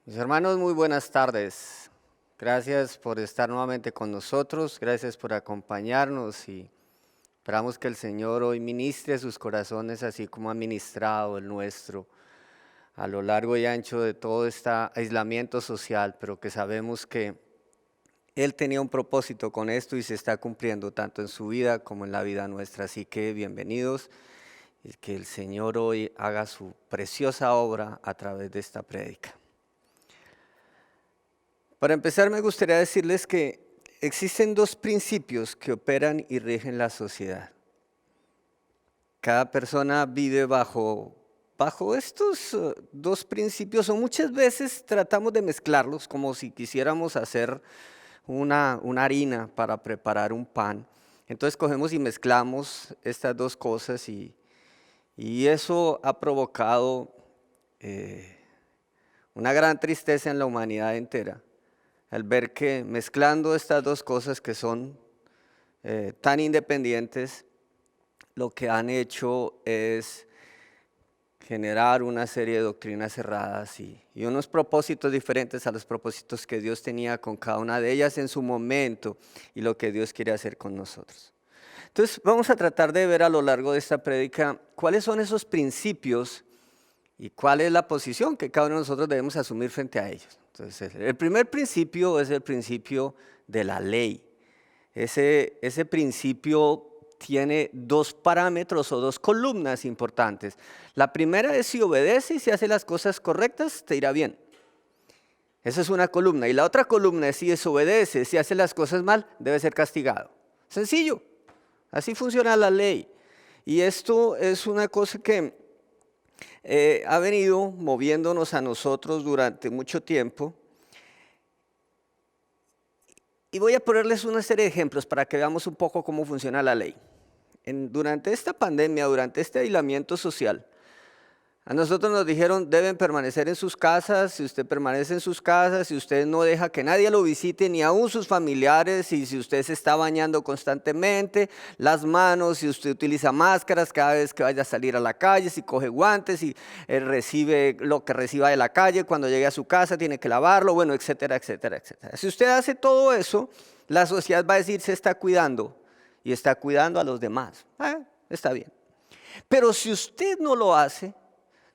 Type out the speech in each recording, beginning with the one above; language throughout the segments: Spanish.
Mis hermanos, muy buenas tardes. Gracias por estar nuevamente con nosotros, gracias por acompañarnos y esperamos que el Señor hoy ministre sus corazones así como ha ministrado el nuestro a lo largo y ancho de todo este aislamiento social, pero que sabemos que Él tenía un propósito con esto y se está cumpliendo tanto en su vida como en la vida nuestra. Así que bienvenidos y que el Señor hoy haga su preciosa obra a través de esta prédica. Para empezar, me gustaría decirles que existen dos principios que operan y rigen la sociedad. Cada persona vive bajo estos dos principios, o muchas veces tratamos de mezclarlos como si quisiéramos hacer una harina para preparar un pan. Entonces cogemos y mezclamos estas dos cosas y eso ha provocado una gran tristeza en la humanidad entera. Al ver que mezclando estas dos cosas que son tan independientes, lo que han hecho es generar una serie de doctrinas erradas y unos propósitos diferentes a los propósitos que Dios tenía con cada una de ellas en su momento y lo que Dios quiere hacer con nosotros. Entonces vamos a tratar de ver a lo largo de esta prédica cuáles son esos principios y cuál es la posición que cada uno de nosotros debemos asumir frente a ellos. Entonces, el primer principio es el principio de la ley. Ese principio tiene dos parámetros o dos columnas importantes. La primera es si obedece y si hace las cosas correctas, te irá bien. Esa es una columna. Y la otra columna es si desobedece, si hace las cosas mal, debe ser castigado. Sencillo. Así funciona la ley. Y esto es una cosa que ha venido moviéndonos a nosotros durante mucho tiempo. Y voy a ponerles una serie de ejemplos para que veamos un poco cómo funciona la ley. Durante esta pandemia, durante este aislamiento social, a nosotros nos dijeron deben permanecer en sus casas. Si usted permanece en sus casas, si usted no deja que nadie lo visite, ni aún sus familiares, y si usted se está bañando constantemente, las manos, si usted utiliza máscaras cada vez que vaya a salir a la calle, si coge guantes, si recibe lo que reciba de la calle, cuando llegue a su casa tiene que lavarlo, bueno, etcétera, etcétera, etcétera. Si usted hace todo eso, la sociedad va a decir se está cuidando y está cuidando a los demás. Está bien. Pero si usted no lo hace,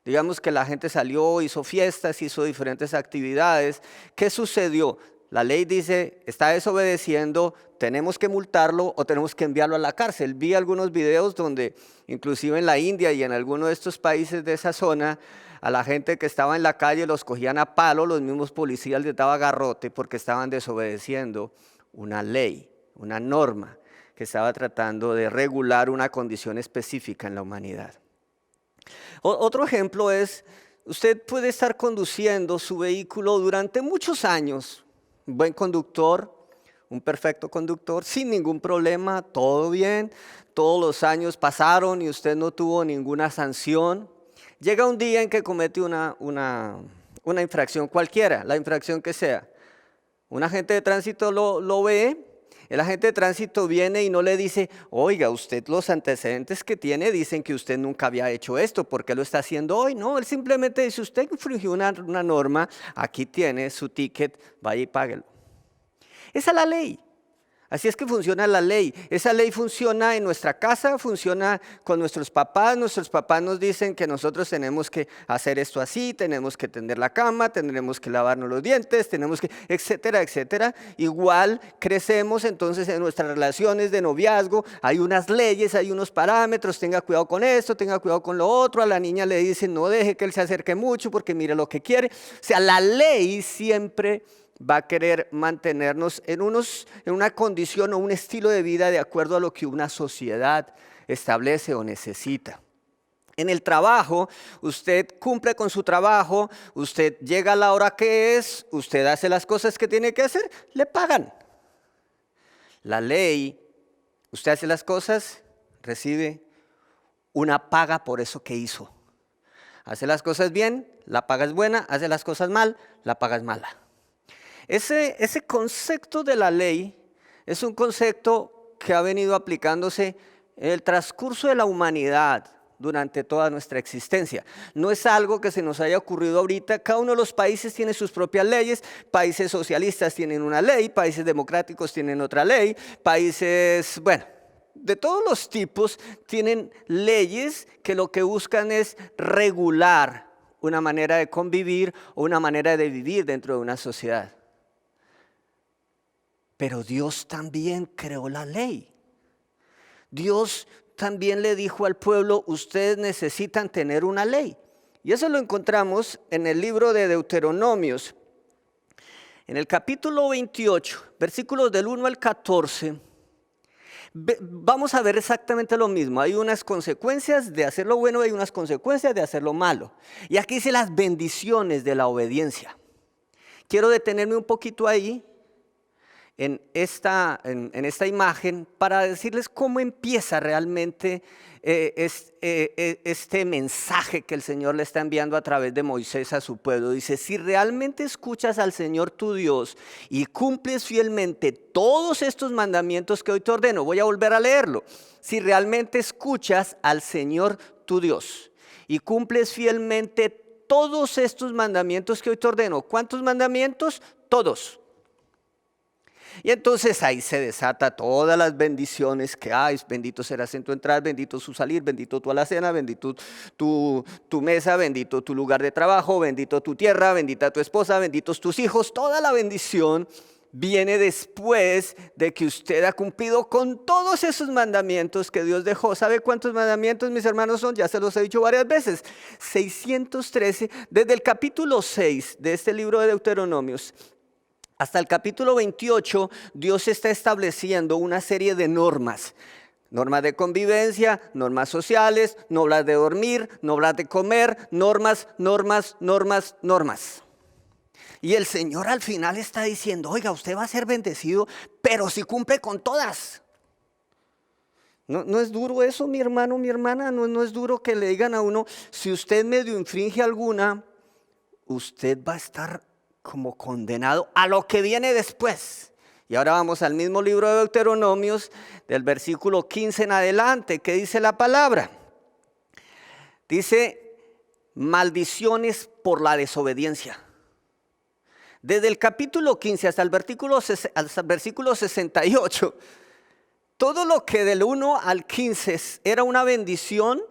digamos que la gente salió, hizo fiestas, hizo diferentes actividades. ¿Qué sucedió? La ley dice, está desobedeciendo, tenemos que multarlo o tenemos que enviarlo a la cárcel. Vi algunos videos donde, inclusive en la India y en algunos de estos países de esa zona, a la gente que estaba en la calle los cogían a palo, los mismos policías les daban garrote porque estaban desobedeciendo una ley, una norma que estaba tratando de regular una condición específica en la humanidad. Otro ejemplo es, usted puede estar conduciendo su vehículo durante muchos años, un buen conductor, un perfecto conductor, sin ningún problema, todo bien, todos los años pasaron y usted no tuvo ninguna sanción. Llega un día en que comete una infracción cualquiera, la infracción que sea. Un agente de tránsito lo ve. El agente de tránsito viene y no le dice, oiga, usted los antecedentes que tiene dicen que usted nunca había hecho esto, ¿por qué lo está haciendo hoy? No, él simplemente dice, usted infringió una norma, aquí tiene su ticket, vaya y páguelo. Esa es la ley. Así es que funciona la ley. Esa ley funciona en nuestra casa, funciona con nuestros papás. Nuestros papás nos dicen que nosotros tenemos que hacer esto así, tenemos que tender la cama, tendremos que lavarnos los dientes, tenemos que, etcétera, etcétera. Igual crecemos entonces en nuestras relaciones de noviazgo. Hay unas leyes, hay unos parámetros, tenga cuidado con esto, tenga cuidado con lo otro. A la niña le dicen no deje que él se acerque mucho porque mire lo que quiere. O sea, la ley siempre va a querer mantenernos en una condición o un estilo de vida de acuerdo a lo que una sociedad establece o necesita. En el trabajo, usted cumple con su trabajo, usted llega a la hora que es, usted hace las cosas que tiene que hacer, le pagan. La ley, usted hace las cosas, recibe una paga por eso que hizo. Hace las cosas bien, la paga es buena, hace las cosas mal, la paga es mala. Ese concepto de la ley es un concepto que ha venido aplicándose en el transcurso de la humanidad durante toda nuestra existencia. No es algo que se nos haya ocurrido ahorita. Cada uno de los países tiene sus propias leyes. Países socialistas tienen una ley, países democráticos tienen otra ley, países, bueno, de todos los tipos tienen leyes que lo que buscan es regular una manera de convivir o una manera de vivir dentro de una sociedad. Pero Dios también creó la ley. Dios también le dijo al pueblo, ustedes necesitan tener una ley. Y eso lo encontramos en el libro de Deuteronomios. En el capítulo 28, versículos del 1 al 14, vamos a ver exactamente lo mismo. Hay unas consecuencias de hacer lo bueno y hay unas consecuencias de hacer lo malo. Y aquí dice las bendiciones de la obediencia. Quiero detenerme un poquito ahí, en esta imagen, para decirles cómo empieza realmente este mensaje que el Señor le está enviando a través de Moisés a su pueblo. Dice, si realmente escuchas al Señor tu Dios y cumples fielmente todos estos mandamientos que hoy te ordeno, voy a volver a leerlo. Si realmente escuchas al Señor tu Dios y cumples fielmente todos estos mandamientos que hoy te ordeno. ¿Cuántos mandamientos? Todos. Y entonces ahí se desata todas las bendiciones que hay. Bendito serás en tu entrada, bendito su salir, bendito tu alacena, bendito tu mesa, bendito tu lugar de trabajo, bendito tu tierra, bendita tu esposa, benditos tus hijos. Toda la bendición viene después de que usted ha cumplido con todos esos mandamientos que Dios dejó. ¿Sabe cuántos mandamientos, mis hermanos, son? Ya se los he dicho varias veces. 613, desde el capítulo 6 de este libro de Deuteronomios hasta el capítulo 28, Dios está estableciendo una serie de normas. Normas de convivencia, normas sociales, normas de dormir, normas de comer, normas. Y el Señor al final está diciendo, oiga, usted va a ser bendecido, pero si cumple con todas. ¿No es duro eso, mi hermano, mi hermana? ¿No es duro que le digan a uno, si usted medio infringe alguna, usted va a estar como condenado a lo que viene después? Y ahora vamos al mismo libro de Deuteronomios, del versículo 15 en adelante. ¿Qué dice la palabra? Dice, maldiciones por la desobediencia. Desde el capítulo 15 hasta el versículo 68, todo lo que del 1 al 15 era una bendición,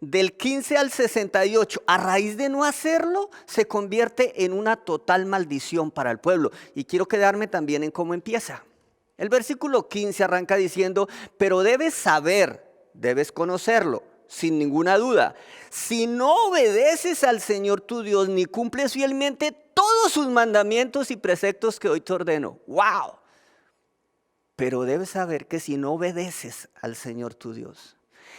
del 15 al 68, a raíz de no hacerlo, se convierte en una total maldición para el pueblo. Y quiero quedarme también en cómo empieza. El versículo 15 arranca diciendo, pero debes saber, debes conocerlo, sin ninguna duda. Si no obedeces al Señor tu Dios, ni cumples fielmente todos sus mandamientos y preceptos que hoy te ordeno. ¡Wow! Pero debes saber que si no obedeces al Señor tu Dios,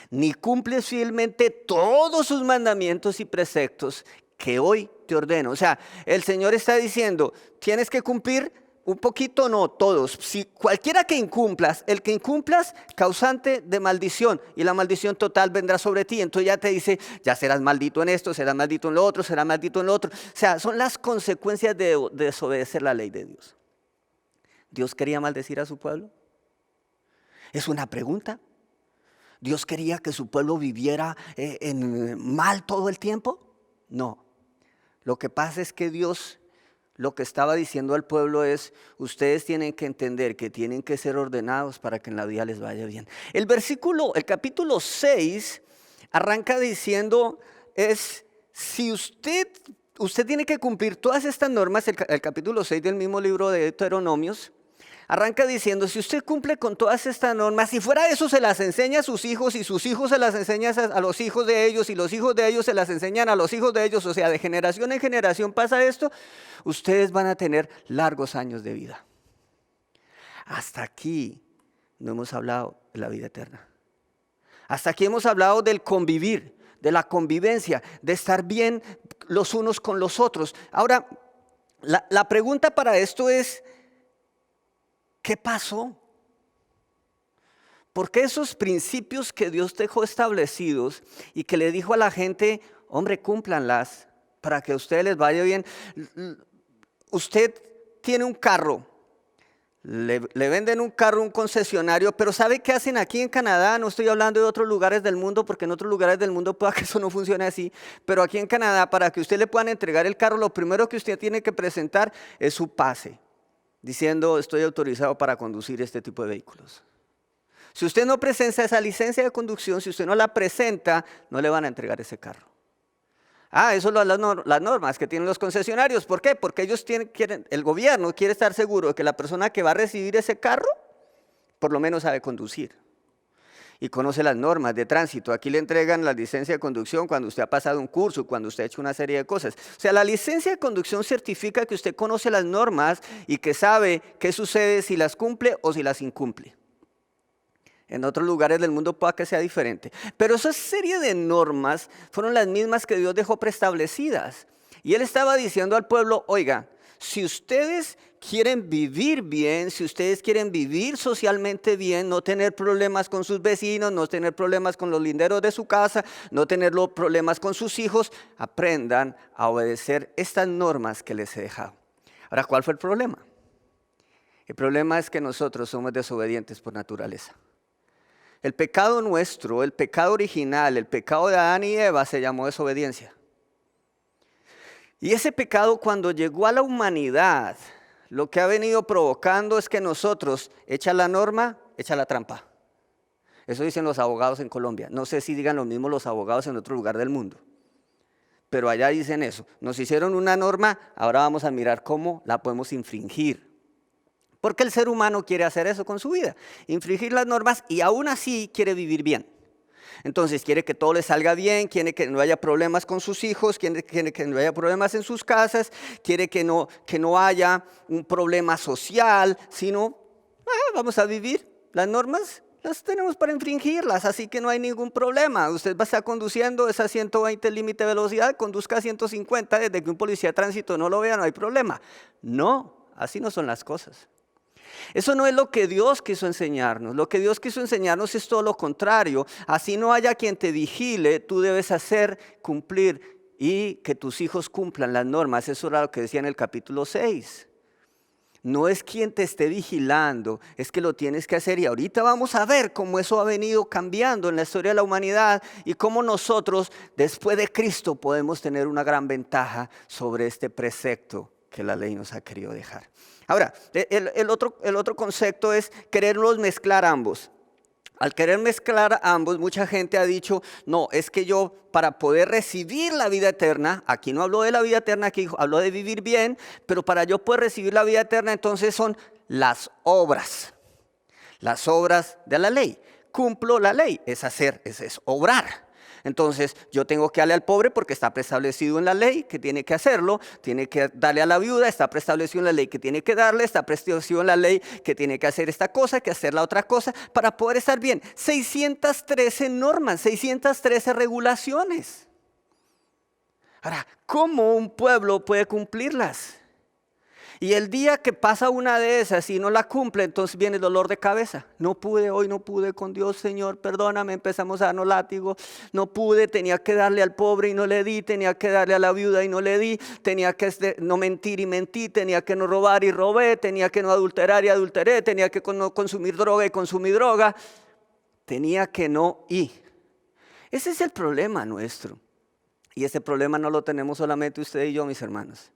ni cumples fielmente todos sus mandamientos y preceptos que hoy te ordeno. O sea, el Señor está diciendo, tienes que cumplir un poquito, no todos. Si cualquiera que incumplas, el que incumplas, causante de maldición, y la maldición total vendrá sobre ti. Entonces ya te dice, ya serás maldito en esto, serás maldito en lo otro, serás maldito en lo otro. O sea, son las consecuencias de desobedecer la ley de Dios. ¿Dios quería maldecir a su pueblo? Es una pregunta. ¿Dios quería que su pueblo viviera en mal todo el tiempo? No. Lo que pasa es que Dios lo que estaba diciendo al pueblo es, ustedes tienen que entender que tienen que ser ordenados para que en la vida les vaya bien. El capítulo 6 arranca diciendo, si usted tiene que cumplir todas estas normas, el capítulo 6 del mismo libro de Deuteronomios, arranca diciendo, si usted cumple con todas estas normas, si fuera eso se las enseña a sus hijos y sus hijos se las enseñan a los hijos de ellos y los hijos de ellos se las enseñan a los hijos de ellos, o sea, de generación en generación pasa esto, ustedes van a tener largos años de vida. Hasta aquí no hemos hablado de la vida eterna. Hasta aquí hemos hablado del convivir, de la convivencia, de estar bien los unos con los otros. Ahora, la pregunta para esto es, ¿qué pasó? Porque esos principios que Dios dejó establecidos y que le dijo a la gente, hombre, cúmplanlas para que a ustedes les vaya bien. Usted tiene un carro, Le venden un carro a un concesionario, pero ¿sabe qué hacen aquí en Canadá? No estoy hablando de otros lugares del mundo, porque en otros lugares del mundo pueda que eso no funcione así, pero aquí en Canadá, para que usted le puedan entregar el carro, lo primero que usted tiene que presentar es su pase, diciendo estoy autorizado para conducir este tipo de vehículos. Si usted no presenta esa licencia de conducción, si usted no la presenta, no le van a entregar ese carro. Eso son las normas que tienen los concesionarios. ¿Por qué? Porque ellos el gobierno quiere estar seguro de que la persona que va a recibir ese carro, por lo menos sabe conducir y conoce las normas de tránsito. Aquí le entregan la licencia de conducción cuando usted ha pasado un curso, cuando usted ha hecho una serie de cosas. O sea, la licencia de conducción certifica que usted conoce las normas y que sabe qué sucede si las cumple o si las incumple. En otros lugares del mundo pueda que sea diferente. Pero esa serie de normas fueron las mismas que Dios dejó preestablecidas. Y Él estaba diciendo al pueblo, oiga, si ustedes quieren vivir bien, si ustedes quieren vivir socialmente bien, no tener problemas con sus vecinos, no tener problemas con los linderos de su casa, no tener problemas con sus hijos, aprendan a obedecer estas normas que les he dejado. Ahora, ¿cuál fue el problema? El problema es que nosotros somos desobedientes por naturaleza. El pecado nuestro, el pecado original, el pecado de Adán y Eva se llamó desobediencia. Y ese pecado cuando llegó a la humanidad, lo que ha venido provocando es que nosotros, echa la norma, echa la trampa. Eso dicen los abogados en Colombia. No sé si digan lo mismo los abogados en otro lugar del mundo. Pero allá dicen eso. Nos hicieron una norma, ahora vamos a mirar cómo la podemos infringir. Porque el ser humano quiere hacer eso con su vida, infringir las normas y aún así quiere vivir bien. Entonces quiere que todo le salga bien, quiere que no haya problemas con sus hijos, quiere que no haya problemas en sus casas, quiere que no haya un problema social, sino vamos a vivir. Las normas las tenemos para infringirlas, así que no hay ningún problema. Usted va a estar conduciendo, es a 120 el límite de velocidad, conduzca a 150, desde que un policía de tránsito no lo vea, no hay problema. No, así no son las cosas. Eso no es lo que Dios quiso enseñarnos. Lo que Dios quiso enseñarnos es todo lo contrario. Así no haya quien te vigile, tú debes hacer cumplir y que tus hijos cumplan las normas. Eso era lo que decía en el capítulo 6. No es quien te esté vigilando, es que lo tienes que hacer. Y ahorita vamos a ver cómo eso ha venido cambiando en la historia de la humanidad y cómo nosotros, después de Cristo, podemos tener una gran ventaja sobre este precepto que la ley nos ha querido dejar. Ahora, el otro concepto es quererlos mezclar ambos. Al querer mezclar ambos, mucha gente ha dicho, no, es que yo para poder recibir la vida eterna, aquí no hablo de la vida eterna, aquí hablo de vivir bien, pero para yo poder recibir la vida eterna, entonces son las obras de la ley. Cumplo la ley, es hacer, es obrar. Entonces yo tengo que darle al pobre porque está preestablecido en la ley que tiene que hacerlo, tiene que darle a la viuda, está preestablecido en la ley que tiene que darle, está preestablecido en la ley que tiene que hacer esta cosa, que hacer la otra cosa, para poder estar bien. 613 normas, 613 regulaciones. Ahora, ¿cómo un pueblo puede cumplirlas? Y el día que pasa una de esas y no la cumple, entonces viene el dolor de cabeza. No pude, hoy no pude con Dios, Señor, perdóname, empezamos a darnos látigo. No pude, tenía que darle al pobre y no le di, tenía que darle a la viuda y no le di, tenía que no mentir y mentí, tenía que no robar y robé, tenía que no adulterar y adulteré, tenía que no consumir droga y consumí droga, tenía que no y. Ese es el problema nuestro. Y ese problema no lo tenemos solamente usted y yo, mis hermanos.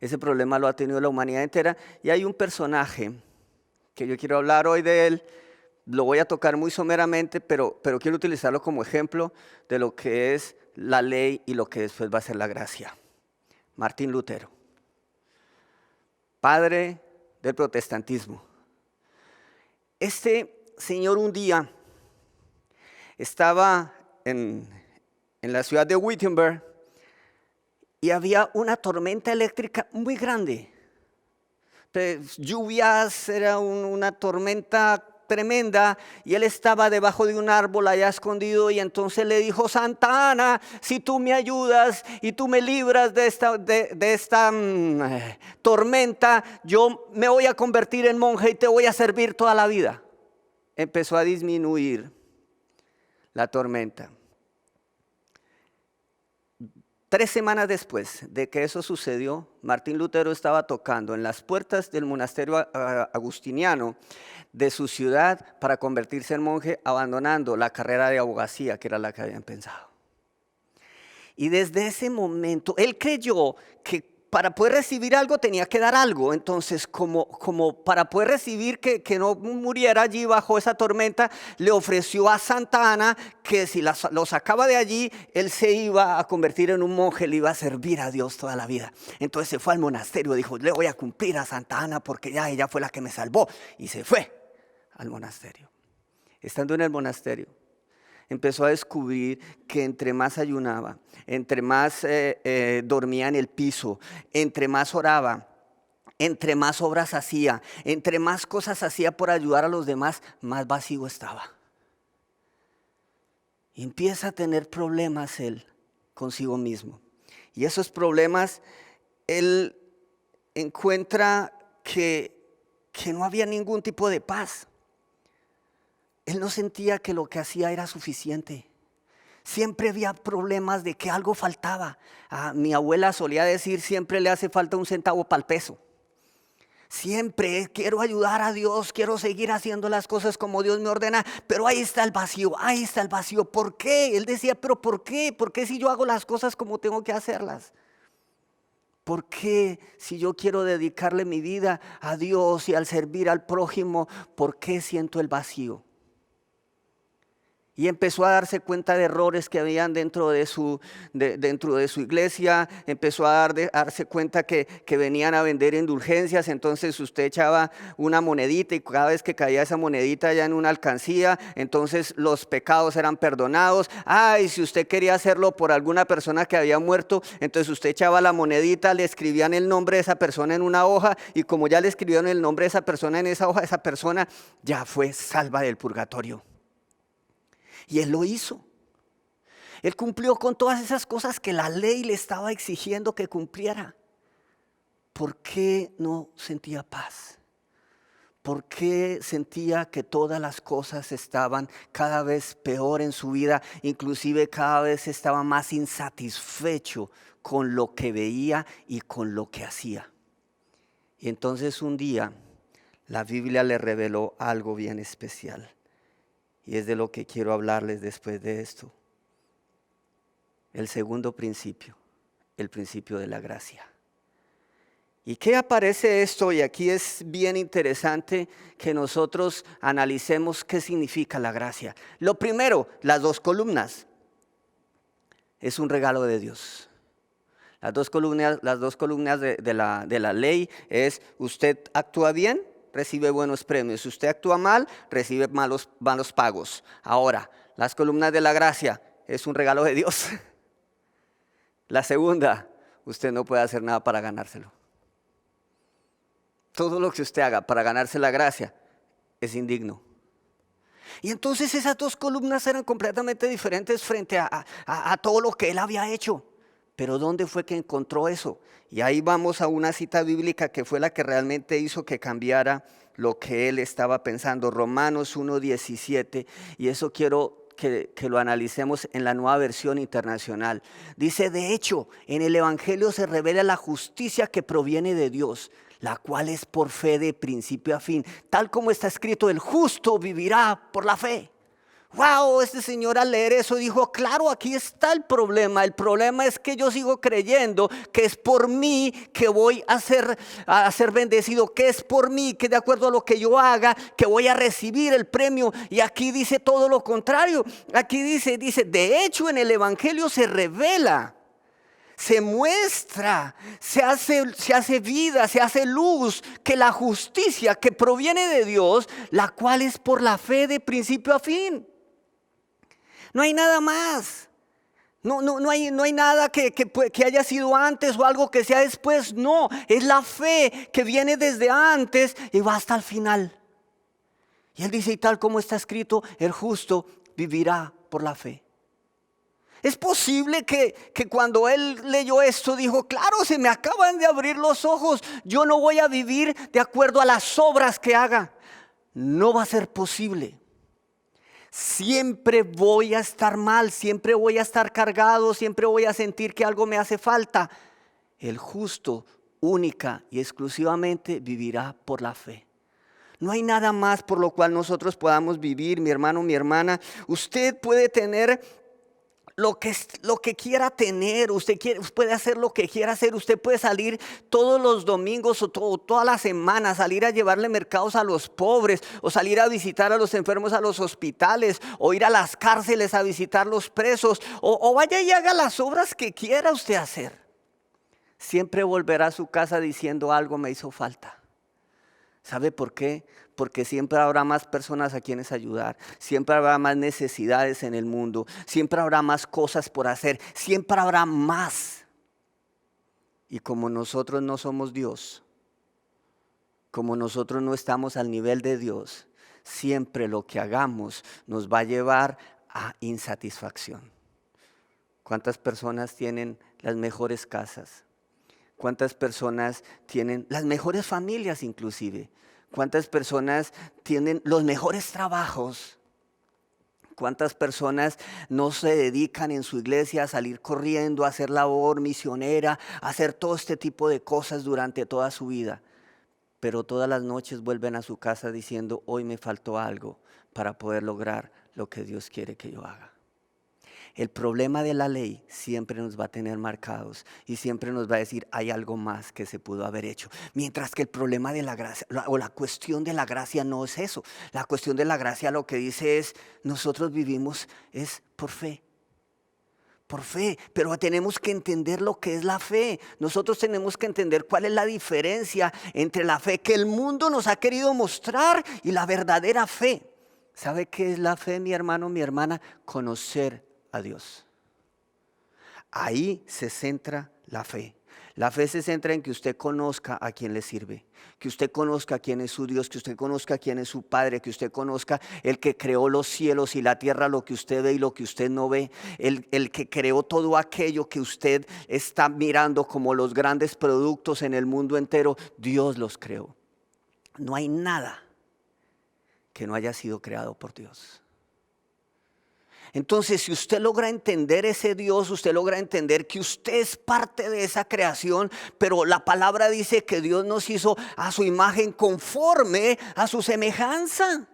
Ese problema lo ha tenido la humanidad entera y hay un personaje que yo quiero hablar hoy de él, lo voy a tocar muy someramente, pero quiero utilizarlo como ejemplo de lo que es la ley y lo que después va a ser la gracia. Martín Lutero, padre del protestantismo. Este señor un día estaba en la ciudad de Wittenberg y había una tormenta eléctrica muy grande. Lluvias, era una tormenta tremenda y él estaba debajo de un árbol allá escondido y entonces le dijo, Santa Ana, si tú me ayudas y tú me libras de esta tormenta, yo me voy a convertir en monje y te voy a servir toda la vida. Empezó a disminuir la tormenta. 3 semanas después de que eso sucedió, Martín Lutero estaba tocando en las puertas del monasterio agustiniano de su ciudad para convertirse en monje, abandonando la carrera de abogacía, que era la que habían pensado. Y desde ese momento, él creyó que para poder recibir algo tenía que dar algo. Entonces, como para poder recibir que no muriera allí bajo esa tormenta, le ofreció a Santa Ana que si lo sacaba de allí, él se iba a convertir en un monje, le iba a servir a Dios toda la vida. Entonces se fue al monasterio, dijo, le voy a cumplir a Santa Ana porque ya ella fue la que me salvó. Y se fue al monasterio. Estando en el monasterio, empezó a descubrir que entre más ayunaba, entre más dormía en el piso, entre más oraba, entre más obras hacía, entre más cosas hacía por ayudar a los demás, más vacío estaba. Y empieza a tener problemas él consigo mismo. Y esos problemas, él encuentra que no había ningún tipo de paz. Él no sentía que lo que hacía era suficiente. Siempre había problemas de que algo faltaba. Mi abuela solía decir, siempre le hace falta un centavo para el peso. Siempre quiero ayudar a Dios, quiero seguir haciendo las cosas como Dios me ordena, pero ahí está el vacío, ahí está el vacío. ¿Por qué? Él decía, pero ¿por qué? ¿Por qué si yo hago las cosas como tengo que hacerlas? ¿Por qué si yo quiero dedicarle mi vida a Dios y al servir al prójimo, por qué siento el vacío? Y empezó a darse cuenta de errores que habían dentro de su iglesia. Empezó a darse cuenta que venían a vender indulgencias. Entonces usted echaba una monedita y cada vez que caía esa monedita ya en una alcancía, entonces los pecados eran perdonados. Y si usted quería hacerlo por alguna persona que había muerto, entonces usted echaba la monedita, le escribían el nombre de esa persona en una hoja y como ya le escribieron el nombre de esa persona en esa hoja, esa persona ya fue salva del purgatorio. Y él lo hizo. Él cumplió con todas esas cosas que la ley le estaba exigiendo que cumpliera. ¿Por qué no sentía paz? ¿Por qué sentía que todas las cosas estaban cada vez peor en su vida? Inclusive cada vez estaba más insatisfecho con lo que veía y con lo que hacía. Y entonces un día la Biblia le reveló algo bien especial. Y es de lo que quiero hablarles después de esto. El segundo principio, el principio de la gracia. ¿Y qué aparece esto? Y aquí es bien interesante que nosotros analicemos qué significa la gracia. Lo primero, las 2 columnas. Es un regalo de Dios. Las dos columnas de la ley es: usted actúa bien, recibe buenos premios. Si usted actúa mal, recibe malos pagos. Ahora, las columnas de la gracia es un regalo de Dios. La segunda, usted no puede hacer nada para ganárselo. Todo lo que usted haga para ganarse la gracia es indigno. Y entonces esas 2 columnas eran completamente diferentes frente a todo lo que él había hecho. Pero ¿dónde fue que encontró eso? Y ahí vamos a una cita bíblica que fue la que realmente hizo que cambiara lo que él estaba pensando. Romanos 1:17, y eso quiero que lo analicemos en la Nueva Versión Internacional. Dice, de hecho, en el Evangelio se revela la justicia que proviene de Dios, la cual es por fe de principio a fin. Tal como está escrito, el justo vivirá por la fe. Wow, este señor al leer eso dijo, claro, aquí está el problema. El problema es que yo sigo creyendo que es por mí que voy a ser bendecido, que es por mí, que de acuerdo a lo que yo haga, que voy a recibir el premio. Y aquí dice todo lo contrario. Aquí dice, de hecho en el Evangelio se revela, se muestra, se hace vida, se hace luz, que la justicia que proviene de Dios, la cual es por la fe de principio a fin. No hay nada más. No hay nada que haya sido antes o algo que sea después. No, es la fe que viene desde antes y va hasta el final. Y él dice, y tal como está escrito, el justo vivirá por la fe. Es posible que cuando él leyó esto dijo, claro, se me acaban de abrir los ojos. Yo no voy a vivir de acuerdo a las obras que haga. No va a ser posible. siempre voy a estar mal, siempre voy a estar cargado, siempre voy a sentir que algo me hace falta. El justo única y exclusivamente vivirá por la fe. No hay nada más por lo cual nosotros podamos vivir, mi hermano, mi hermana. Usted puede tener lo que quiera tener, puede hacer lo que quiera hacer. Usted puede salir todos los domingos o toda la semana, salir a llevarle mercados a los pobres, o salir a visitar a los enfermos a los hospitales, o ir a las cárceles a visitar los presos, o vaya y haga las obras que quiera usted hacer. Siempre volverá a su casa diciendo: algo me hizo falta. ¿Sabe por qué? Porque siempre habrá más personas a quienes ayudar, siempre habrá más necesidades en el mundo, siempre habrá más cosas por hacer, siempre habrá más. Y como nosotros no somos Dios, como nosotros no estamos al nivel de Dios, siempre lo que hagamos nos va a llevar a insatisfacción. ¿Cuántas personas tienen las mejores casas? ¿Cuántas personas tienen las mejores familias inclusive? ¿Cuántas personas tienen los mejores trabajos? ¿Cuántas personas no se dedican en su iglesia a salir corriendo, a hacer labor misionera, a hacer todo este tipo de cosas durante toda su vida? Pero todas las noches vuelven a su casa diciendo: hoy me faltó algo para poder lograr lo que Dios quiere que yo haga. El problema de la ley siempre nos va a tener marcados y siempre nos va a decir: hay algo más que se pudo haber hecho. Mientras que el problema de la gracia o la cuestión de la gracia no es eso. La cuestión de la gracia lo que dice es: nosotros vivimos es por fe. Por fe, pero tenemos que entender lo que es la fe. Nosotros tenemos que entender cuál es la diferencia entre la fe que el mundo nos ha querido mostrar y la verdadera fe. ¿Sabe qué es la fe, mi hermano, mi hermana? Conocer a Dios. Ahí se centra la fe. La fe se centra en que usted conozca a quien le sirve, que usted conozca a quién es su Dios, que usted conozca a quién es su Padre, que usted conozca el que creó los cielos y la tierra, lo que usted ve y lo que usted no ve, el que creó todo aquello que usted está mirando como los grandes productos en el mundo entero. Dios los creó. No hay nada que no haya sido creado por Dios. Entonces, si usted logra entender ese Dios, usted logra entender que usted es parte de esa creación, pero la palabra dice que Dios nos hizo a su imagen conforme a su semejanza.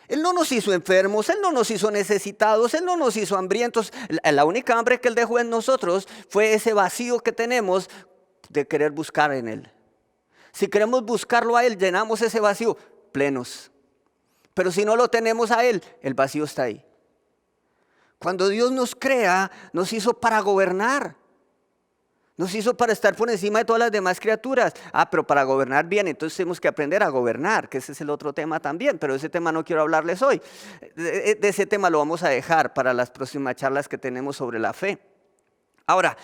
Él no nos hizo enfermos, Él no nos hizo necesitados, Él no nos hizo hambrientos. La única hambre que Él dejó en nosotros fue ese vacío que tenemos de querer buscar en Él. Si queremos buscarlo a Él, llenamos ese vacío plenos. Pero si no lo tenemos a Él, el vacío está ahí. Cuando Dios nos crea, nos hizo para gobernar. Nos hizo para estar por encima de todas las demás criaturas. Pero para gobernar bien, entonces tenemos que aprender a gobernar, que ese es el otro tema también, pero ese tema no quiero hablarles hoy. De ese tema lo vamos a dejar para las próximas charlas que tenemos sobre la fe. Ahora,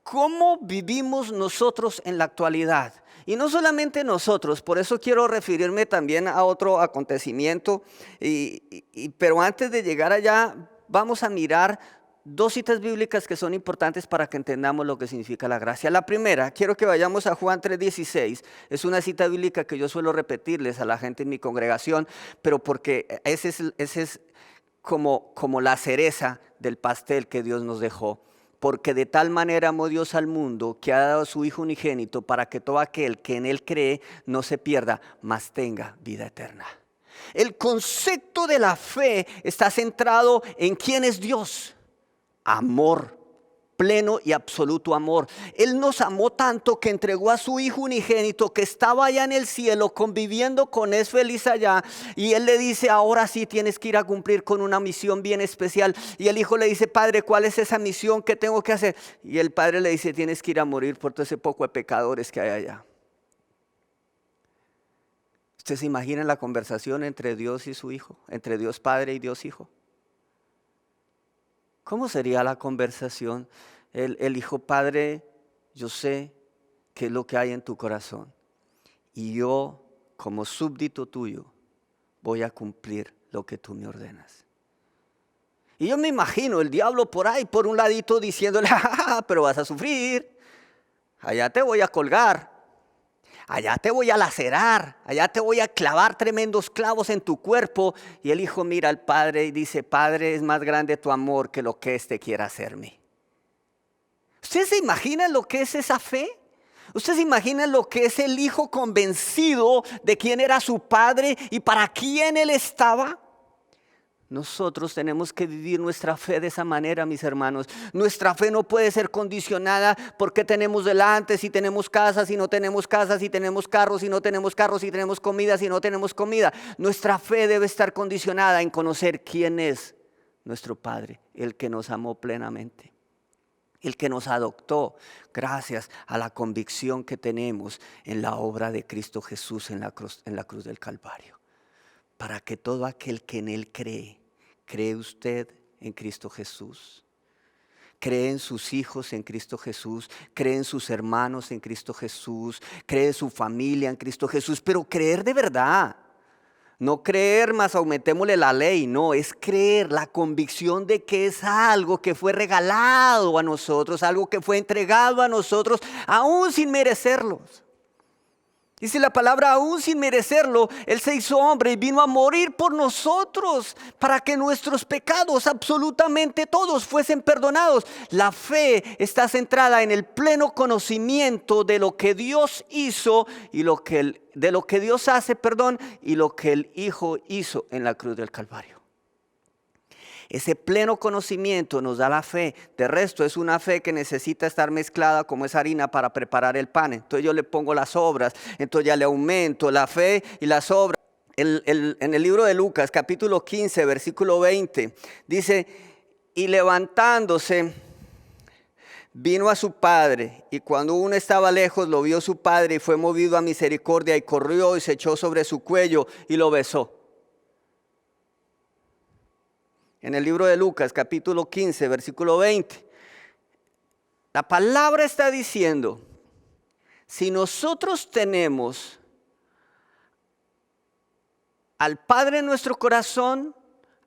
¿cómo vivimos nosotros en la actualidad? Y no solamente nosotros, por eso quiero referirme también a otro acontecimiento, pero antes de llegar allá vamos a mirar dos citas bíblicas que son importantes para que entendamos lo que significa la gracia. La primera, quiero que vayamos a Juan 3:16, es una cita bíblica que yo suelo repetirles a la gente en mi congregación, pero porque ese es como la cereza del pastel que Dios nos dejó. Porque de tal manera amó Dios al mundo que ha dado a su Hijo unigénito para que todo aquel que en Él cree no se pierda, mas tenga vida eterna. El concepto de la fe está centrado en quién es Dios. Amor, pleno y absoluto amor. Él nos amó tanto que entregó a su Hijo unigénito que estaba allá en el cielo conviviendo con Él feliz allá, y Él le dice: ahora sí tienes que ir a cumplir con una misión bien especial. Y el Hijo le dice: Padre, ¿cuál es esa misión que tengo que hacer? Y el Padre le dice: tienes que ir a morir por todo ese poco de pecadores que hay allá. ¿Usted se imagina la conversación entre Dios y su Hijo? Entre Dios Padre y Dios Hijo. ¿Cómo sería la conversación? El Hijo: Padre, yo sé qué es lo que hay en tu corazón, y yo, como súbdito tuyo, voy a cumplir lo que tú me ordenas. Y yo me imagino el diablo por ahí, por un ladito, diciéndole: pero vas a sufrir, allá te voy a colgar, allá te voy a lacerar, allá te voy a clavar tremendos clavos en tu cuerpo. Y el hijo mira al padre y dice, Padre, es más grande tu amor que lo que éste quiera hacerme. ¿Ustedes se imaginan lo que es esa fe? ¿Ustedes se imaginan lo que es el hijo convencido de quién era su padre y para quién él estaba? Nosotros tenemos que vivir nuestra fe de esa manera, mis hermanos. Nuestra fe no puede ser condicionada porque tenemos delante, si tenemos casas, si no tenemos casas, si tenemos carros, si no tenemos carros, si tenemos comida, si no tenemos comida. Nuestra fe debe estar condicionada en conocer quién es nuestro Padre, el que nos amó plenamente, el que nos adoptó gracias a la convicción que tenemos en la obra de Cristo Jesús en la cruz del Calvario. Para que todo aquel que en Él cree, ¿cree usted en Cristo Jesús? ¿Cree en sus hijos en Cristo Jesús? ¿Cree en sus hermanos en Cristo Jesús? ¿Cree en su familia en Cristo Jesús? Pero creer de verdad. No creer más aumentémosle la ley, no, es creer, la convicción de que es algo que fue regalado a nosotros, algo que fue entregado a nosotros, aún sin merecerlos. Dice la palabra, aún sin merecerlo, Él se hizo hombre y vino a morir por nosotros para que nuestros pecados, absolutamente todos, fuesen perdonados. La fe está centrada en el pleno conocimiento de lo que Dios hizo y de lo que Dios hace, y lo que el Hijo hizo en la cruz del Calvario. Ese pleno conocimiento nos da la fe. De resto es una fe que necesita estar mezclada como es harina para preparar el pan. Entonces yo le pongo las obras, entonces ya le aumento la fe y las obras. En el libro de Lucas capítulo 15 versículo 20 dice, y levantándose vino a su padre, y cuando uno estaba lejos lo vio su padre y fue movido a misericordia y corrió y se echó sobre su cuello y lo besó. En el libro de Lucas, capítulo 15, versículo 20. La palabra está diciendo, si nosotros tenemos al Padre en nuestro corazón,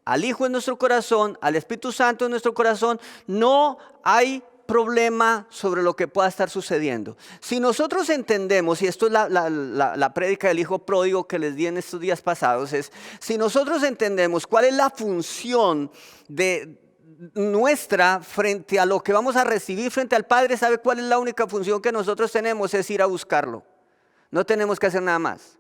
al Hijo en nuestro corazón, al Espíritu Santo en nuestro corazón, no hay problema sobre lo que pueda estar sucediendo. Si nosotros entendemos, y esto es la prédica del hijo pródigo que les di en estos días pasados, es si nosotros entendemos cuál es la función de nuestra frente a lo que vamos a recibir frente al Padre, ¿sabe cuál es la única función que nosotros tenemos? Es ir a buscarlo. No tenemos que hacer nada más.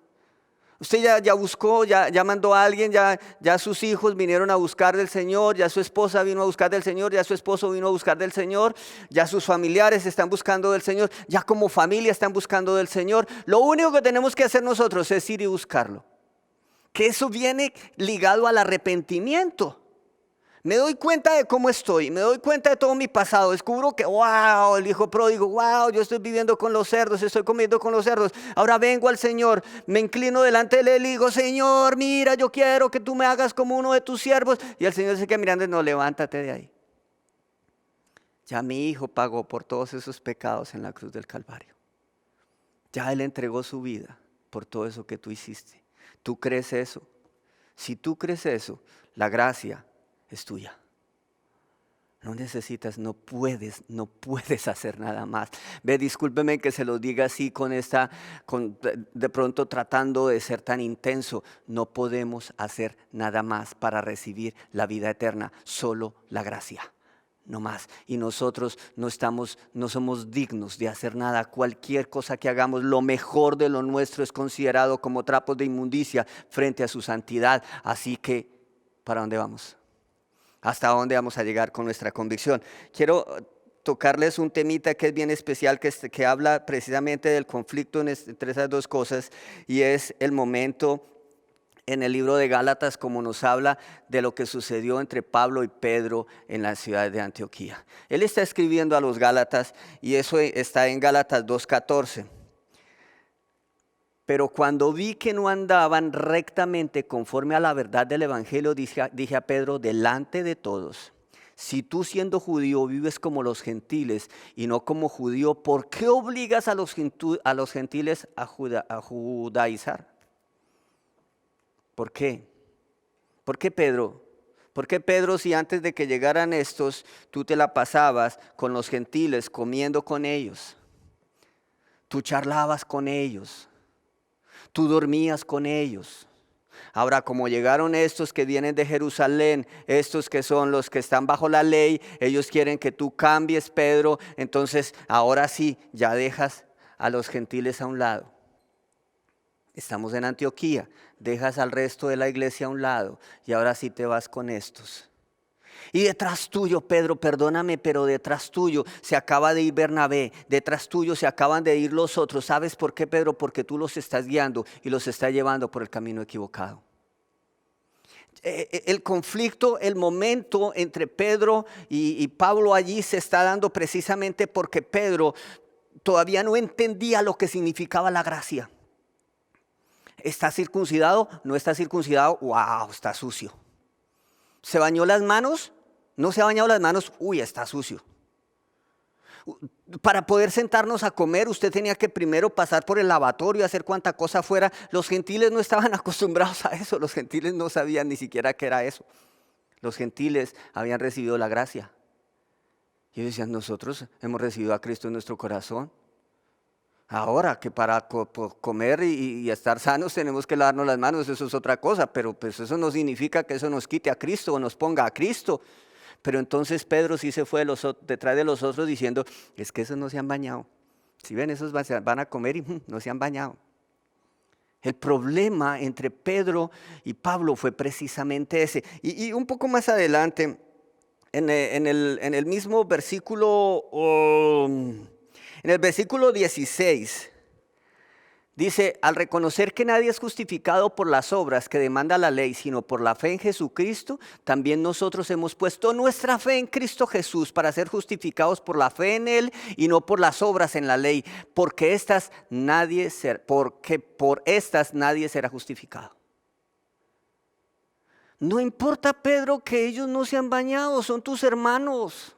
Usted ya buscó, ya mandó a alguien, ya sus hijos vinieron a buscar del Señor, ya su esposa vino a buscar del Señor, ya su esposo vino a buscar del Señor, ya sus familiares están buscando del Señor, ya como familia están buscando del Señor. Lo único que tenemos que hacer nosotros es ir y buscarlo. Que eso viene ligado al arrepentimiento. Me doy cuenta de cómo estoy, me doy cuenta de todo mi pasado, descubro que, wow, el hijo pródigo, wow, yo estoy viviendo con los cerdos, estoy comiendo con los cerdos. Ahora vengo al Señor, me inclino delante de Él y digo, Señor, mira, yo quiero que tú me hagas como uno de tus siervos. Y el Señor se queda mirando y no, levántate de ahí. Ya mi hijo pagó por todos esos pecados en la cruz del Calvario. Ya Él entregó su vida por todo eso que tú hiciste. ¿Tú crees eso? Si tú crees eso, la gracia es tuya. No necesitas, no puedes hacer nada más. Ve, discúlpeme que se lo diga así de pronto tratando de ser tan intenso. No podemos hacer nada más para recibir la vida eterna, solo la gracia. No más. Y nosotros no somos dignos de hacer nada. Cualquier cosa que hagamos, lo mejor de lo nuestro es considerado como trapos de inmundicia frente a su santidad. Así que, ¿para dónde vamos? ¿Hasta dónde vamos a llegar con nuestra convicción? Quiero tocarles un temita que es bien especial, que habla precisamente del conflicto entre esas dos cosas, y es el momento en el libro de Gálatas, como nos habla de lo que sucedió entre Pablo y Pedro en la ciudad de Antioquía. Él está escribiendo a los Gálatas y eso está en Gálatas 2:14. Pero cuando vi que no andaban rectamente conforme a la verdad del Evangelio, dije a Pedro delante de todos, si tú siendo judío vives como los gentiles y no como judío, ¿por qué obligas a los gentiles a judaizar? ¿Por qué? ¿Por qué Pedro? ¿Por qué Pedro, si antes de que llegaran estos tú te la pasabas con los gentiles, comiendo con ellos? Tú charlabas con ellos, tú dormías con ellos. Ahora, como llegaron estos que vienen de Jerusalén, estos que son los que están bajo la ley, ellos quieren que tú cambies, Pedro. Entonces, ahora sí, ya dejas a los gentiles a un lado. Estamos en Antioquía, dejas al resto de la iglesia a un lado y ahora sí te vas con estos. Y detrás tuyo, Pedro, perdóname, pero detrás tuyo se acaba de ir Bernabé, detrás tuyo se acaban de ir los otros. ¿Sabes por qué, Pedro? Porque tú los estás guiando y los estás llevando por el camino equivocado. El conflicto, el momento entre Pedro y Pablo allí se está dando precisamente porque Pedro todavía no entendía lo que significaba la gracia. ¿Está circuncidado? ¿No está circuncidado? ¡Wow! Está sucio. ¿Se bañó las manos? ¿No se ha bañado las manos? ¡Uy! Está sucio. Para poder sentarnos a comer, usted tenía que primero pasar por el lavatorio, hacer cuanta cosa fuera. Los gentiles no estaban acostumbrados a eso. Los gentiles no sabían ni siquiera qué era eso. Los gentiles habían recibido la gracia. Y ellos decían, nosotros hemos recibido a Cristo en nuestro corazón. Ahora que para comer y estar sanos tenemos que lavarnos las manos, eso es otra cosa, pero pues eso no significa que eso nos quite a Cristo o nos ponga a Cristo. Pero entonces Pedro sí se fue detrás de los otros diciendo, es que esos no se han bañado. Si ven, esos van a comer y no se han bañado. El problema entre Pedro y Pablo fue precisamente ese. Y un poco más adelante, en el mismo versículo... En el versículo 16 dice, al reconocer que nadie es justificado por las obras que demanda la ley, sino por la fe en Jesucristo, también nosotros hemos puesto nuestra fe en Cristo Jesús para ser justificados por la fe en Él y no por las obras en la ley, porque por estas nadie será justificado. No importa, Pedro, que ellos no se han bañado, son tus hermanos.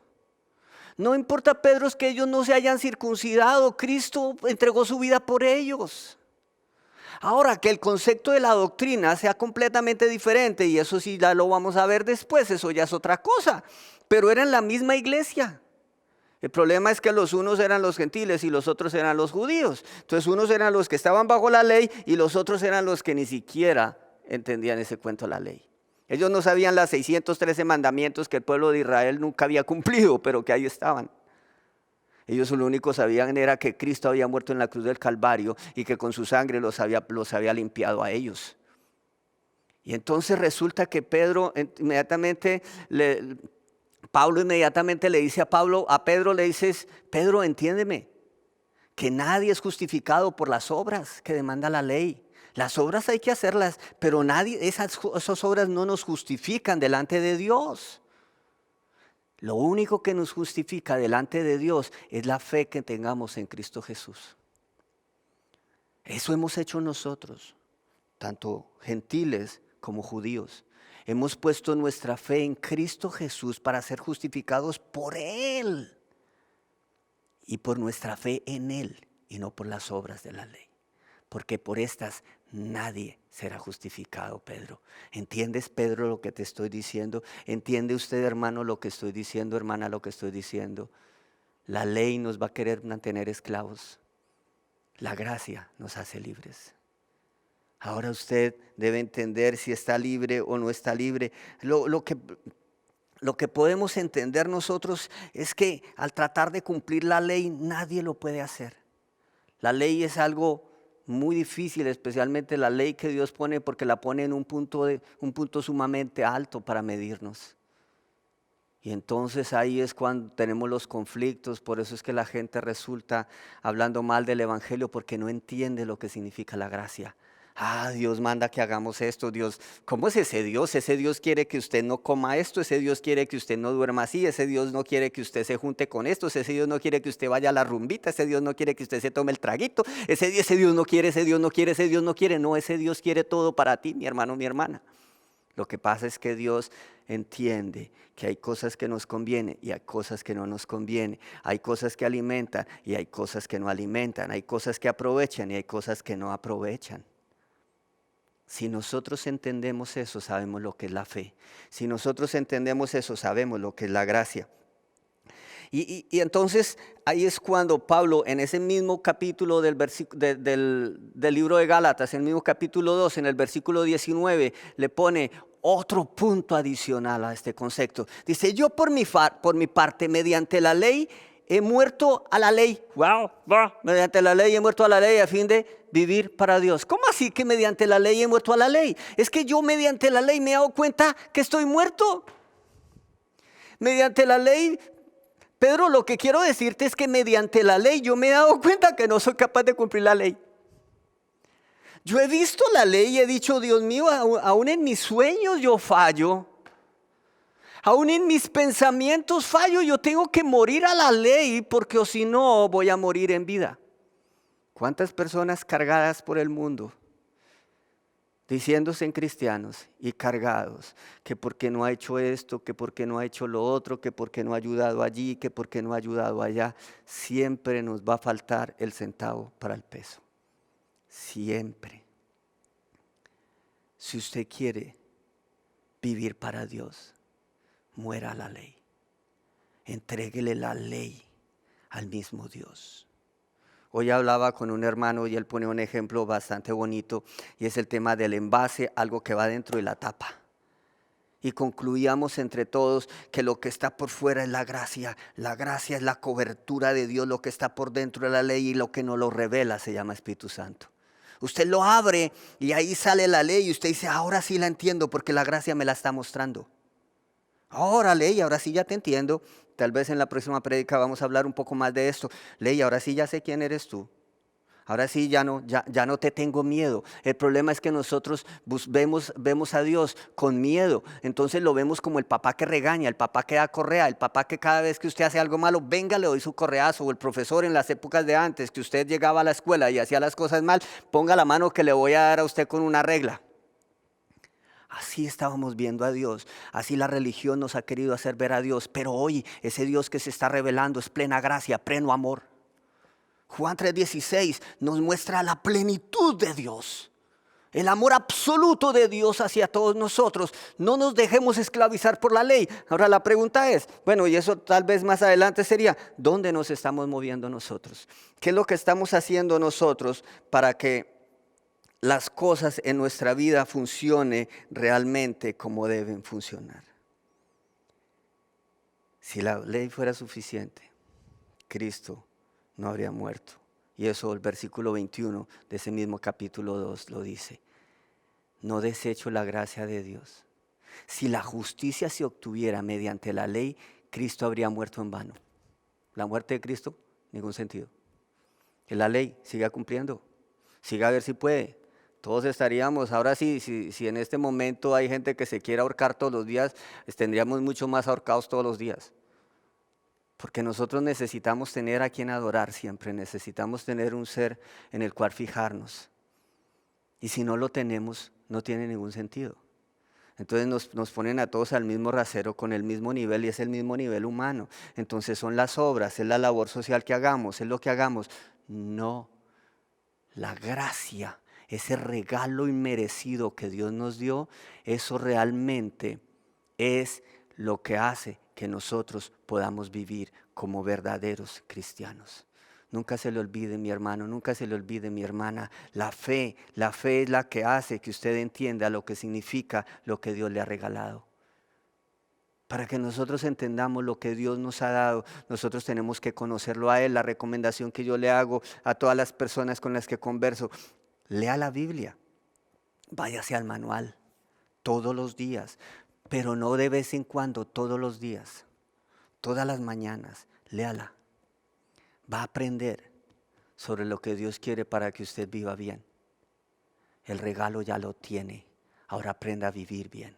No importa, Pedro, es que ellos no se hayan circuncidado. Cristo entregó su vida por ellos. Ahora, que el concepto de la doctrina sea completamente diferente, y eso sí ya lo vamos a ver después, eso ya es otra cosa. Pero eran la misma iglesia. El problema es que los unos eran los gentiles y los otros eran los judíos. Entonces unos eran los que estaban bajo la ley y los otros eran los que ni siquiera entendían ese cuento de la ley. Ellos no sabían las 613 mandamientos que el pueblo de Israel nunca había cumplido, pero que ahí estaban. Ellos lo único que sabían era que Cristo había muerto en la cruz del Calvario y que con su sangre los había limpiado a ellos. Y entonces resulta que Pablo inmediatamente le dice a Pedro le dice, Pedro, entiéndeme, que nadie es justificado por las obras que demanda la ley. Las obras hay que hacerlas, pero esas obras no nos justifican delante de Dios. Lo único que nos justifica delante de Dios es la fe que tengamos en Cristo Jesús. Eso hemos hecho nosotros, tanto gentiles como judíos. Hemos puesto nuestra fe en Cristo Jesús para ser justificados por Él y por nuestra fe en Él y no por las obras de la ley. Porque por estas nadie será justificado, Pedro. ¿Entiendes, Pedro, lo que te estoy diciendo? ¿Entiende usted, hermano, lo que estoy diciendo, hermana, lo que estoy diciendo? La ley nos va a querer mantener esclavos. La gracia nos hace libres. Ahora usted debe entender si está libre o no está libre. Lo que podemos entender nosotros es que al tratar de cumplir la ley, nadie lo puede hacer. La ley es algo muy difícil, especialmente la ley que Dios pone, porque la pone en un punto sumamente alto para medirnos. Y entonces ahí es cuando tenemos los conflictos. Por eso es que la gente resulta hablando mal del evangelio, porque no entiende lo que significa la gracia. Dios manda que hagamos esto. Dios, ¿cómo es ese Dios? Ese Dios quiere que usted no coma esto, ese Dios quiere que usted no duerma así, ese Dios no quiere que usted se junte con estos, ese Dios no quiere que usted vaya a la rumbita, ese Dios no quiere que usted se tome el traguito, ese Dios no quiere, ese Dios no quiere, ese Dios no quiere. No, ese Dios quiere todo para ti, mi hermano, mi hermana. Lo que pasa es que Dios entiende que hay cosas que nos convienen y hay cosas que no nos convienen. Hay cosas que alimentan y hay cosas que no alimentan. Hay cosas que aprovechan y hay cosas que no aprovechan. Si nosotros entendemos eso, sabemos lo que es la fe. Si nosotros entendemos eso, sabemos lo que es la gracia. Y entonces ahí es cuando Pablo, en ese mismo capítulo del libro de Gálatas, en el mismo capítulo 2, en el versículo 19, le pone otro punto adicional a este concepto. Dice, yo por mi parte, mediante la ley, he muerto a la ley. Wow, mediante la ley he muerto a la ley a fin de vivir para Dios. ¿Cómo así que mediante la ley he muerto a la ley? Es que yo mediante la ley me he dado cuenta que estoy muerto. Mediante la ley, Pedro, lo que quiero decirte es que mediante la ley yo me he dado cuenta que no soy capaz de cumplir la ley. Yo he visto la ley y he dicho, Dios mío, aún en mis sueños yo fallo. Aún en mis pensamientos fallo. Yo tengo que morir a la ley porque o si no voy a morir en vida. ¿Cuántas personas cargadas por el mundo, diciéndose en cristianos y cargados, que porque no ha hecho esto, que porque no ha hecho lo otro, que porque no ha ayudado allí, que porque no ha ayudado allá? Siempre nos va a faltar el centavo para el peso. Siempre. Si usted quiere vivir para Dios, muera a la ley. Entréguele la ley al mismo Dios. Hoy hablaba con un hermano y él pone un ejemplo bastante bonito y es el tema del envase, algo que va dentro de la tapa. Y concluíamos entre todos que lo que está por fuera es la gracia es la cobertura de Dios, lo que está por dentro de la ley y lo que nos lo revela se llama Espíritu Santo. Usted lo abre y ahí sale la ley y usted dice, ahora sí la entiendo porque la gracia me la está mostrando. Ahora ley, ahora sí ya te entiendo. Tal vez en la próxima prédica vamos a hablar un poco más de esto. Ley, ahora sí ya sé quién eres tú. Ahora sí ya no te tengo miedo. El problema es que nosotros vemos a Dios con miedo. Entonces lo vemos como el papá que regaña, el papá que da correa, el papá que cada vez que usted hace algo malo, venga, le doy su correazo. O el profesor en las épocas de antes, que usted llegaba a la escuela y hacía las cosas mal, ponga la mano que le voy a dar a usted con una regla. Así estábamos viendo a Dios, así la religión nos ha querido hacer ver a Dios, pero hoy ese Dios que se está revelando es plena gracia, pleno amor. Juan 3:16 nos muestra la plenitud de Dios, el amor absoluto de Dios hacia todos nosotros. No nos dejemos esclavizar por la ley. Ahora la pregunta es, bueno, y eso tal vez más adelante sería, ¿dónde nos estamos moviendo nosotros? ¿Qué es lo que estamos haciendo nosotros para que las cosas en nuestra vida funcionen realmente como deben funcionar? Si la ley fuera suficiente, Cristo no habría muerto. Y eso el versículo 21 de ese mismo capítulo 2 lo dice. No desecho la gracia de Dios. Si la justicia se obtuviera mediante la ley, Cristo habría muerto en vano. La muerte de Cristo, ningún sentido. Que la ley siga cumpliendo, siga a ver si puede. Todos estaríamos, ahora sí, si en este momento hay gente que se quiere ahorcar todos los días, tendríamos mucho más ahorcados todos los días. Porque nosotros necesitamos tener a quien adorar siempre, necesitamos tener un ser en el cual fijarnos. Y si no lo tenemos, no tiene ningún sentido. Entonces nos ponen a todos al mismo rasero con el mismo nivel y es el mismo nivel humano. Entonces son las obras, es la labor social que hagamos, es lo que hagamos. No, la gracia, ese regalo inmerecido que Dios nos dio, eso realmente es lo que hace que nosotros podamos vivir como verdaderos cristianos. Nunca se le olvide, mi hermano, nunca se le olvide, mi hermana, la fe es la que hace que usted entienda lo que significa lo que Dios le ha regalado. Para que nosotros entendamos lo que Dios nos ha dado, nosotros tenemos que conocerlo a Él. La recomendación que yo le hago a todas las personas con las que converso, lea la Biblia, váyase al manual todos los días, pero no de vez en cuando, todos los días, todas las mañanas, léala. Va a aprender sobre lo que Dios quiere para que usted viva bien. El regalo ya lo tiene, ahora aprenda a vivir bien.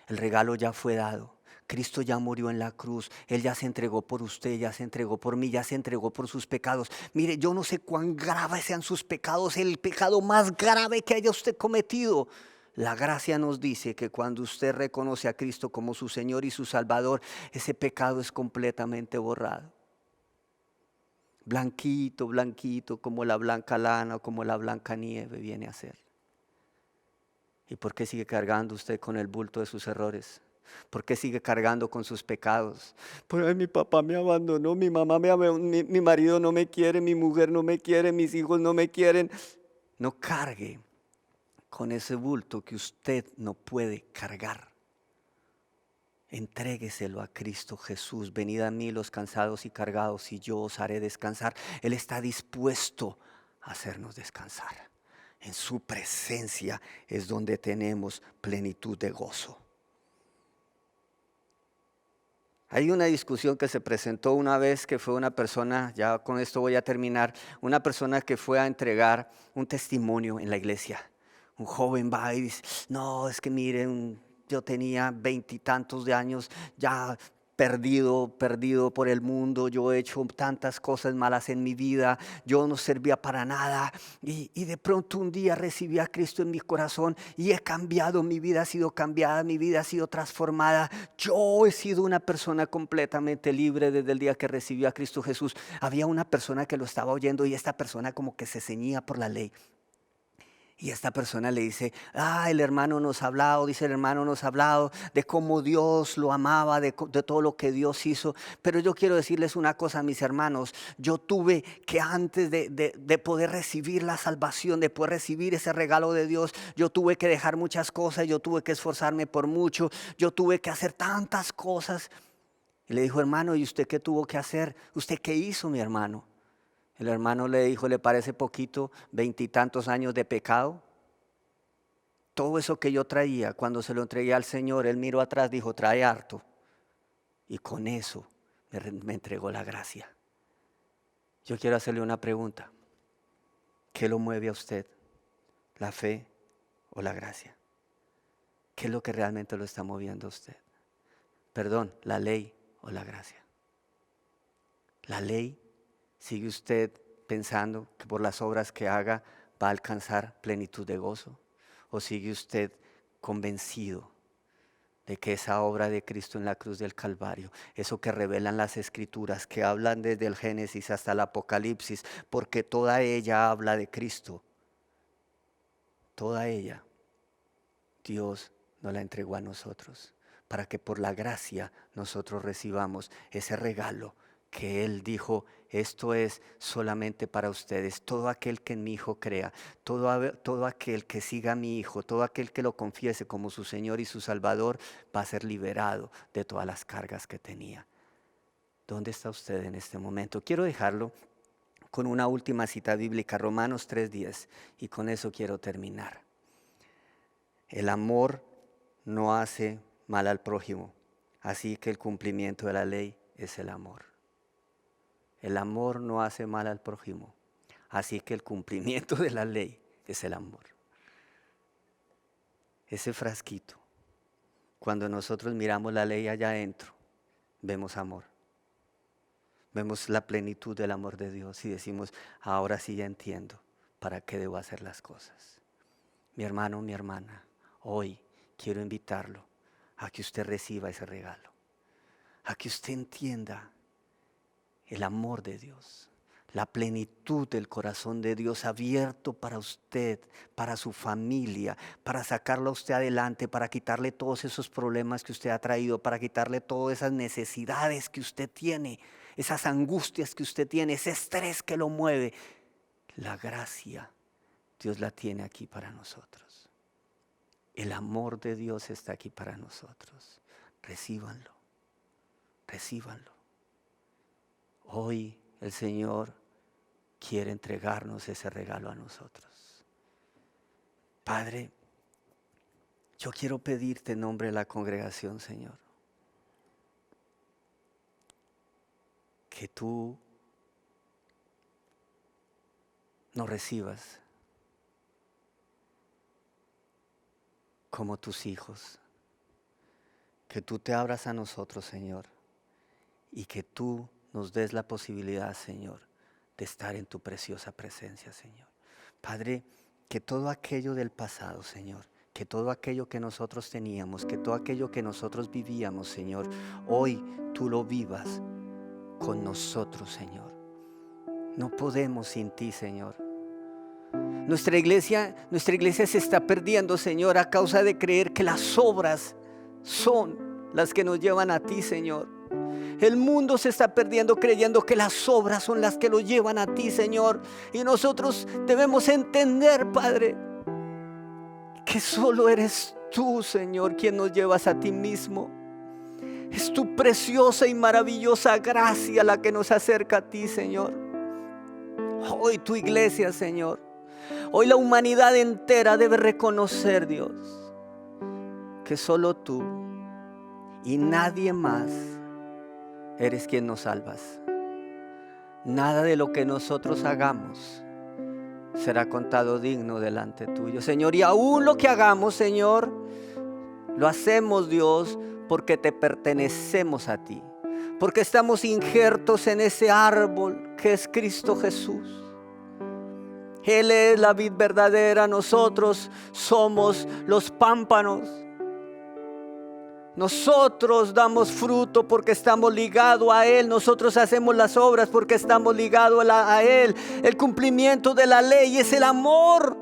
El regalo ya fue dado. Cristo ya murió en la cruz. Él ya se entregó por usted, ya se entregó por mí, ya se entregó por sus pecados. Mire, yo no sé cuán graves sean sus pecados, el pecado más grave que haya usted cometido. La gracia nos dice que cuando usted reconoce a Cristo como su Señor y su Salvador, ese pecado es completamente borrado. Blanquito, blanquito, como la blanca lana o como la blanca nieve viene a ser. ¿Y por qué sigue cargando usted con el bulto de sus errores? ¿Por qué sigue cargando con sus pecados? Pues mi papá me abandonó, mi mamá me abandonó, mi marido no me quiere, mi mujer no me quiere, mis hijos no me quieren. No cargue con ese bulto que usted no puede cargar. Entrégueselo a Cristo Jesús. Venid a mí los cansados y cargados y yo os haré descansar. Él está dispuesto a hacernos descansar. En su presencia es donde tenemos plenitud de gozo. Hay una discusión que se presentó una vez que fue una persona, ya con esto voy a terminar, una persona que fue a entregar un testimonio en la iglesia. Un joven va y dice, no, es que miren, yo tenía 20 y tantos de años, ya perdido por el mundo, yo he hecho tantas cosas malas en mi vida, yo no servía para nada y de pronto un día recibí a Cristo en mi corazón y he cambiado, mi vida ha sido cambiada, mi vida ha sido transformada, yo he sido una persona completamente libre desde el día que recibí a Cristo Jesús. Había una persona que lo estaba oyendo y esta persona como que se ceñía por la ley. Y esta persona le dice, el hermano nos ha hablado, dice el hermano nos ha hablado de cómo Dios lo amaba, de todo lo que Dios hizo. Pero yo quiero decirles una cosa, mis hermanos, yo tuve que antes de poder recibir la salvación, de poder recibir ese regalo de Dios, yo tuve que dejar muchas cosas, yo tuve que esforzarme por mucho, yo tuve que hacer tantas cosas. Y le dijo, hermano, ¿y usted qué tuvo que hacer? ¿Usted qué hizo, mi hermano? El hermano le dijo, ¿le parece poquito 20 y tantos años de pecado? Todo eso que yo traía, cuando se lo entregué al Señor, Él miró atrás, dijo, trae harto. Y con eso me entregó la gracia. Yo quiero hacerle una pregunta. ¿Qué lo mueve a usted? ¿La fe o la gracia? ¿Qué es lo que realmente lo está moviendo a usted? Perdón, ¿la ley o la gracia? La ley. ¿Sigue usted pensando que por las obras que haga va a alcanzar plenitud de gozo? ¿O sigue usted convencido de que esa obra de Cristo en la cruz del Calvario, eso que revelan las Escrituras, que hablan desde el Génesis hasta el Apocalipsis, porque toda ella habla de Cristo, toda ella, Dios nos la entregó a nosotros, para que por la gracia nosotros recibamos ese regalo que Él dijo, esto es solamente para ustedes. Todo aquel que en mi Hijo crea, todo aquel que siga a mi Hijo, todo aquel que lo confiese como su Señor y su Salvador, va a ser liberado de todas las cargas que tenía. ¿Dónde está usted en este momento? Quiero dejarlo con una última cita bíblica, Romanos 3:10, y con eso quiero terminar. El amor no hace mal al prójimo, así que el cumplimiento de la ley es el amor. El amor no hace mal al prójimo, así que el cumplimiento de la ley es el amor. Ese frasquito, cuando nosotros miramos la ley allá adentro, vemos amor. Vemos la plenitud del amor de Dios y decimos, ahora sí ya entiendo para qué debo hacer las cosas. Mi hermano, mi hermana, hoy quiero invitarlo a que usted reciba ese regalo, a que usted entienda el amor de Dios, la plenitud del corazón de Dios abierto para usted, para su familia, para sacarlo a usted adelante, para quitarle todos esos problemas que usted ha traído, para quitarle todas esas necesidades que usted tiene, esas angustias que usted tiene, ese estrés que lo mueve. La gracia, Dios la tiene aquí para nosotros. El amor de Dios está aquí para nosotros. Recíbanlo, recíbanlo. Hoy el Señor quiere entregarnos ese regalo a nosotros. Padre, yo quiero pedirte en nombre de la congregación, Señor, que tú nos recibas como tus hijos, que tú te abras a nosotros, Señor, y que tú nos des la posibilidad, Señor, de estar en tu preciosa presencia, Señor. Padre, que todo aquello del pasado, Señor, que todo aquello que nosotros teníamos, que todo aquello que nosotros vivíamos, Señor, hoy tú lo vivas con nosotros, Señor. No podemos sin ti, Señor. Nuestra iglesia se está perdiendo, Señor, a causa de creer que las obras son las que nos llevan a ti, Señor. El mundo se está perdiendo creyendo que las obras son las que lo llevan a ti, Señor. Y nosotros debemos entender, Padre, que solo eres tú, Señor, quien nos llevas a ti mismo. Es tu preciosa y maravillosa gracia la que nos acerca a ti, Señor. Hoy tu iglesia, Señor, hoy la humanidad entera debe reconocer, Dios, que solo tú y nadie más eres quien nos salvas. Nada de lo que nosotros hagamos será contado digno delante tuyo, Señor. Y aún lo que hagamos, Señor, lo hacemos, Dios, porque te pertenecemos a ti, porque estamos injertos en ese árbol que es Cristo Jesús. Él es la vid verdadera, nosotros somos los pámpanos. Nosotros damos fruto porque estamos ligados a Él. Nosotros hacemos las obras porque estamos ligados a Él. El cumplimiento de la ley es el amor.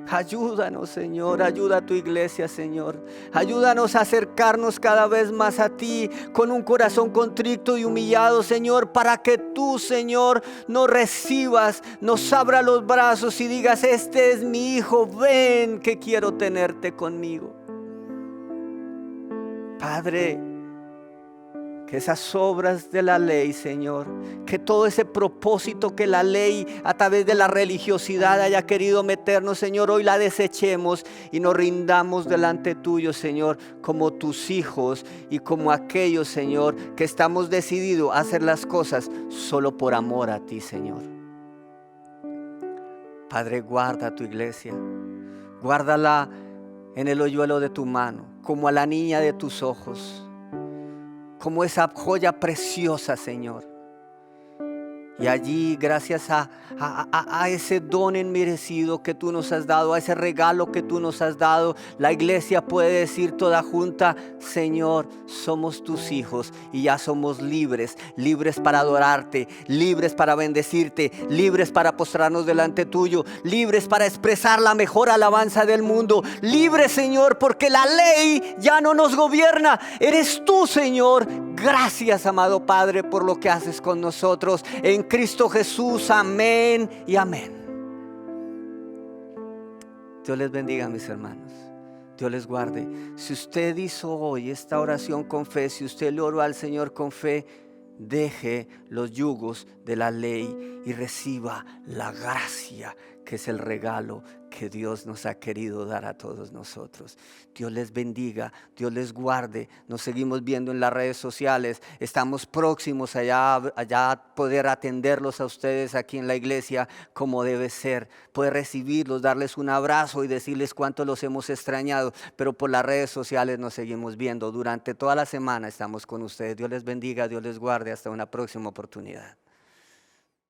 Ayúdanos, Señor, ayuda a tu iglesia, Señor. Ayúdanos a acercarnos cada vez más a ti con un corazón contrito y humillado, Señor, para que tú, Señor, nos recibas, nos abra los brazos y digas: este es mi hijo, ven que quiero tenerte conmigo. Padre, que esas obras de la ley, Señor, que todo ese propósito que la ley a través de la religiosidad haya querido meternos, Señor, hoy la desechemos y nos rindamos delante tuyo, Señor, como tus hijos y como aquellos, Señor, que estamos decididos a hacer las cosas solo por amor a ti, Señor. Padre, guarda tu iglesia, guárdala en el hoyuelo de tu mano, como a la niña de tus ojos, como esa joya preciosa, Señor. Y allí, gracias a ese don inmerecido que tú nos has dado, a ese regalo que tú nos has dado, la iglesia puede decir toda junta: Señor, somos tus hijos y ya somos libres, libres para adorarte, libres para bendecirte, libres para postrarnos delante tuyo, libres para expresar la mejor alabanza del mundo, libres, Señor, porque la ley ya no nos gobierna. Eres tú, Señor. Gracias, amado Padre, por lo que haces con nosotros en Cristo Jesús. Amén y amén. Dios les bendiga, mis hermanos. Dios les guarde. Si usted hizo hoy esta oración con fe, si usted le oró al Señor con fe, deje los yugos de la ley y reciba la gracia, que es el regalo que Dios nos ha querido dar a todos nosotros. Dios les bendiga, Dios les guarde. Nos seguimos viendo en las redes sociales. Estamos próximos allá a poder atenderlos a ustedes aquí en la iglesia como debe ser. Poder recibirlos, darles un abrazo y decirles cuánto los hemos extrañado. Pero por las redes sociales nos seguimos viendo. Durante toda la semana estamos con ustedes. Dios les bendiga, Dios les guarde. Hasta una próxima oportunidad.